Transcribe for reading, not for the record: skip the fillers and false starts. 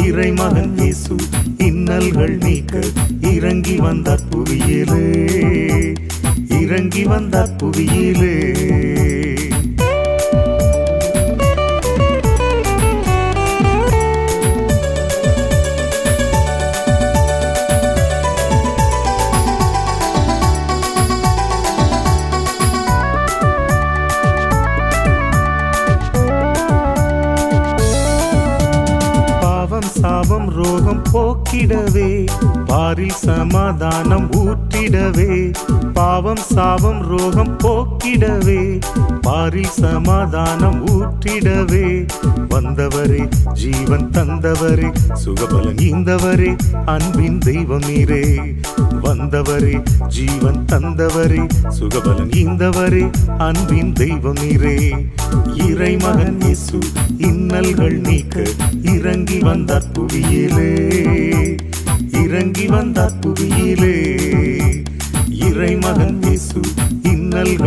இறைமகன் இயேசு இன்னல்கள் நீக்க இறங்கி வந்தார் புவியிலே, இறங்கி வந்தார் புவியிலே. சாபம் ரோகம் போக்கிடவே பாரில் சமாதானம் ஊற்றிடவே, பாவம் சாபம் ரோகம் போக்கிடவே பாரில் சமாதானம் ஊற்றிடவே வந்தவரே, ஜீவன் தந்தவரே, சுகபலன் ஈந்தவரே, அன்பின் தெய்வம் நீரே. வந்தவரே, ஜீவன் தந்தவரே, சுகபலன் ஈந்தவரே, அன்பின் தெய்வம் நீரே. இறைமகன் இயேசு இன்னல்கள் நீக்க இறங்கி வந்தார் புவியிலே, இறங்கி வந்தார் புவியிலே. இறைமகன் இயேசு இன்னல்கள்